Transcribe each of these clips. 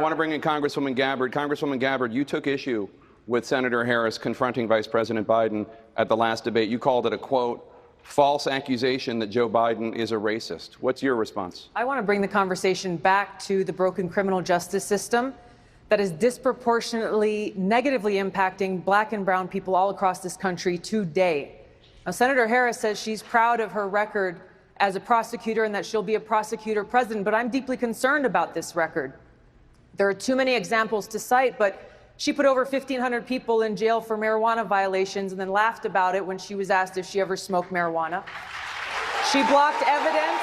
want to bring in Congresswoman Gabbard. Congresswoman Gabbard, you took issue with Senator Harris confronting Vice President Biden at the last debate. You called it a, quote, false accusation that Joe Biden is a racist. What's your response? I want to bring the conversation back to the broken criminal justice system that is disproportionately negatively impacting black and brown people all across this country today. Now, Senator Harris says she's proud of her record as a prosecutor and that she'll be a prosecutor president, but I'm deeply concerned about this record. There are too many examples to cite, but she put over 1,500 people in jail for marijuana violations and then laughed about it when she was asked if she ever smoked marijuana. She blocked evidence.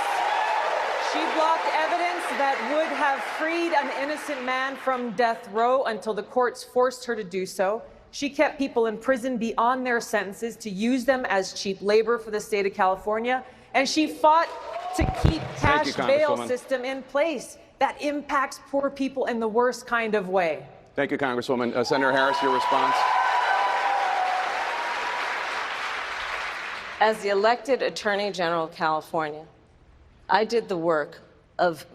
She blocked evidence that would have freed an innocent man from death row until the courts forced her to do so. She kept people in prison beyond their sentences to use them as cheap labor for the state of California. And she fought to keep cash bail system in place that impacts poor people in the worst kind of way. Thank you, Congresswoman. Senator Harris, your response. As the elected Attorney General of California, I did the work of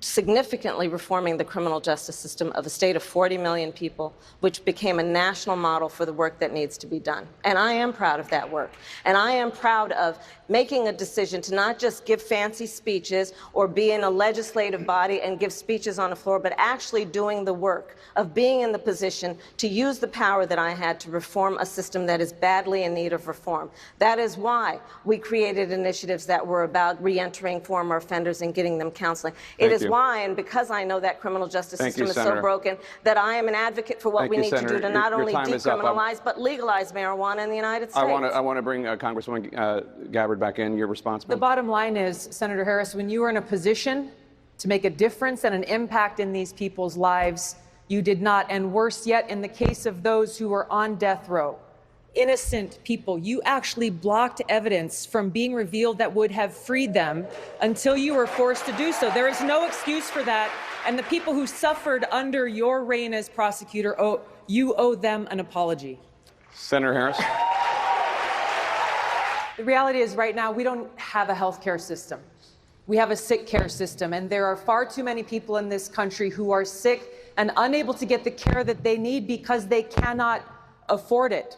significantly reforming the criminal justice system of a state of 40 million people, which became a national model for the work that needs to be done. And I am proud of that work. And I am proud of making a decision to not just give fancy speeches or be in a legislative body and give speeches on the floor, but actually doing the work of being in the position to use the power that I had to reform a system that is badly in need of reform. That is why we created initiatives that were about reentering former offenders and getting them counseling. It is why, and because I know that criminal justice system is so broken, that I am an advocate for what we need to do to not only decriminalize but legalize marijuana in the United States. I want to bring Congresswoman Gabbard back in. Your response, The bottom line is, Senator Harris, when you are in a position to make a difference and an impact in these people's lives, you did not. And worse yet, in the case of those who were on death row, innocent people, you actually blocked evidence from being revealed that would have freed them until you were forced to do so. There is no excuse for that. And the people who suffered under your reign as prosecutor, you owe them an apology. Senator Harris. The reality is right now we don't have a health care system. We have a sick care system, and there are far too many people in this country who are sick and unable to get the care that they need because they cannot afford it.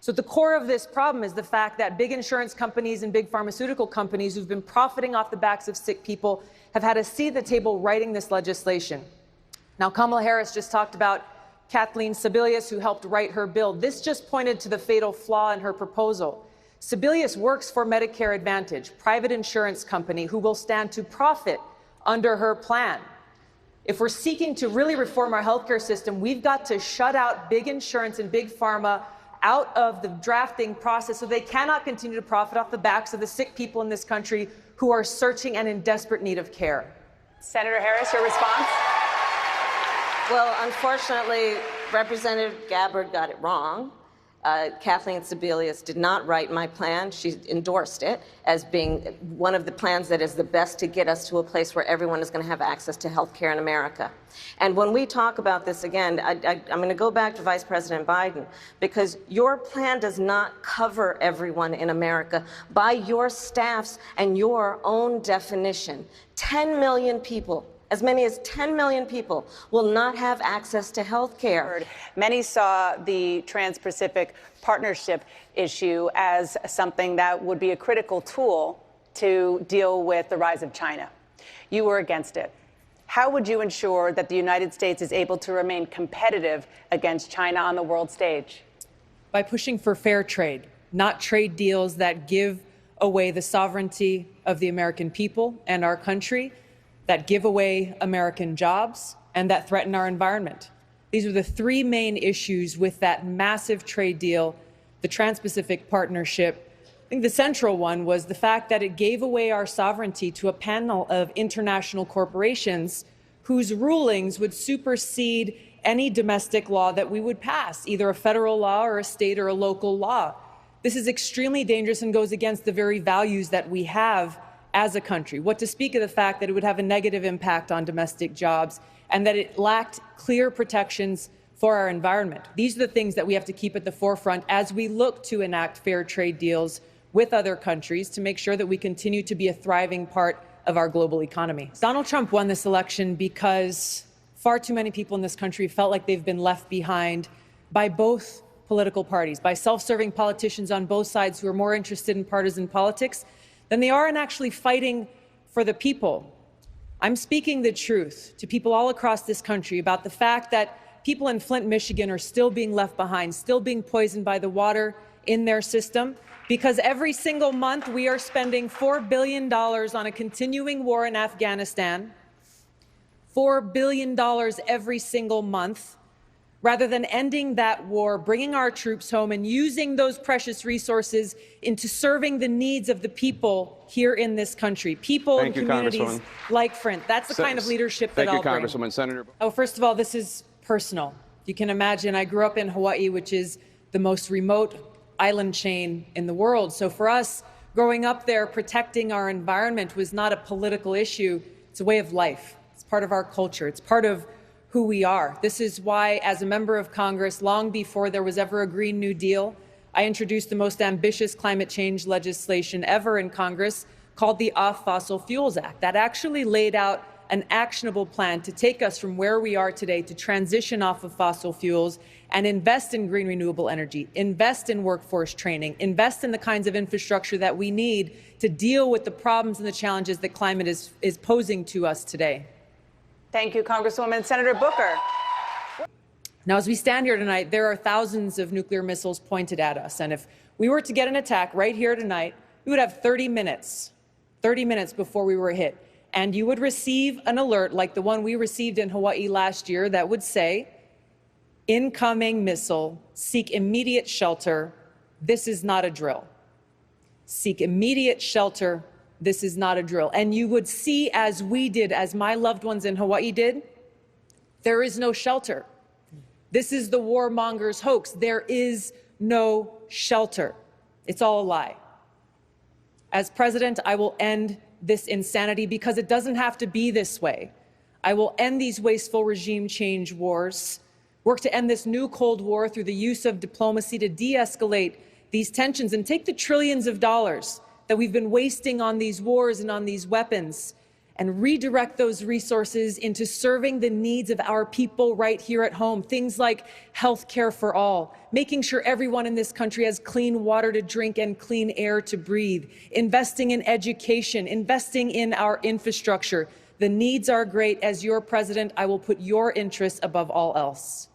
So at the core of this problem is the fact that big insurance companies and big pharmaceutical companies who've been profiting off the backs of sick people have had a seat at the table writing this legislation. Now, Kamala Harris just talked about Kathleen Sebelius, who helped write her bill. This just pointed to the fatal flaw in her proposal. Sebelius works for Medicare Advantage, private insurance company who will stand to profit under her plan. If we're seeking to really reform our healthcare system, we've got to shut out big insurance and big pharma out of the drafting process so they cannot continue to profit off the backs of the sick people in this country who are searching and in desperate need of care. Senator Harris, your response? Well, unfortunately, Representative Gabbard got it wrong. Kathleen Sebelius did not write my plan. She endorsed it as being one of the plans that is the best to get us to a place where everyone is going to have access to health care in America. And when we talk about this again, I'm going to go back to Vice President Biden, because your plan does not cover everyone in America. By your staff's and your own definition, 10 million people, as many as 10 million people, will not have access to health care. Many saw the Trans-Pacific Partnership issue as something that would be a critical tool to deal with the rise of China. You were against it. How would you ensure that the United States is able to remain competitive against China on the world stage? By pushing for fair trade, not trade deals that give away the sovereignty of the American people and our country, that give away American jobs, and that threaten our environment. These are the three main issues with that massive trade deal, the Trans-Pacific Partnership. I think the central one was the fact that it gave away our sovereignty to a panel of international corporations whose rulings would supersede any domestic law that we would pass, either a federal law or a state or a local law. This is extremely dangerous and goes against the very values that we have as a country. What to speak of the fact that it would have a negative impact on domestic jobs and that it lacked clear protections for our environment. These are the things that we have to keep at the forefront as we look to enact fair trade deals with other countries to make sure that we continue to be a thriving part of our global economy. Donald Trump won this election because Far too many people in this country felt like they've been left behind by both political parties, by self-serving politicians on both sides who are more interested in partisan politics than they are in actually fighting for the people. I'm speaking the truth to people all across this country about the fact that people in Flint, Michigan are still being left behind, still being poisoned by the water in their system, because every single month we are spending $4 billion on a continuing war in Afghanistan, $4 billion every single month, rather than ending that war, bringing our troops home and using those precious resources into serving the needs of the people here in this country, people and communities like Flint. That's the kind of leadership that I'll bring. Thank you, Congresswoman. Senator. Oh, first of all, this is personal. You can imagine I grew up in Hawaii, which is the most remote island chain in the world. So for us, growing up there, protecting our environment was not a political issue. It's a way of life. It's part of our culture. It's part of who we are. This is why, as a member of Congress, long before there was ever a Green New Deal, I introduced the most ambitious climate change legislation ever in Congress, called the Off Fossil Fuels Act. That actually laid out an actionable plan to take us from where we are today to transition off of fossil fuels and invest in green renewable energy, invest in workforce training, invest in the kinds of infrastructure that we need to deal with the problems and the challenges that climate is posing to us today. Thank you, Congresswoman. Senator Booker. Now, as we stand here tonight, there are thousands of nuclear missiles pointed at us. And if we were to get an attack right here tonight, we would have 30 minutes before we were hit. And you would receive an alert like the one we received in Hawaii last year that would say, incoming missile, seek immediate shelter. This is not a drill. Seek immediate shelter. This is not a drill. And you would see, as we did, as my loved ones in Hawaii did, there is no shelter. This is the warmonger's hoax. There is no shelter. It's all a lie. As president, I will end this insanity because it doesn't have to be this way. I will end these wasteful regime change wars, work to end this new Cold War through the use of diplomacy to de-escalate these tensions and take the trillions of dollars that we've been wasting on these wars and on these weapons and redirect those resources into serving the needs of our people right here at home. Things like health care for all, making sure everyone in this country has clean water to drink and clean air to breathe, investing in education, investing in our infrastructure. The needs are great. As your president, I will put your interests above all else.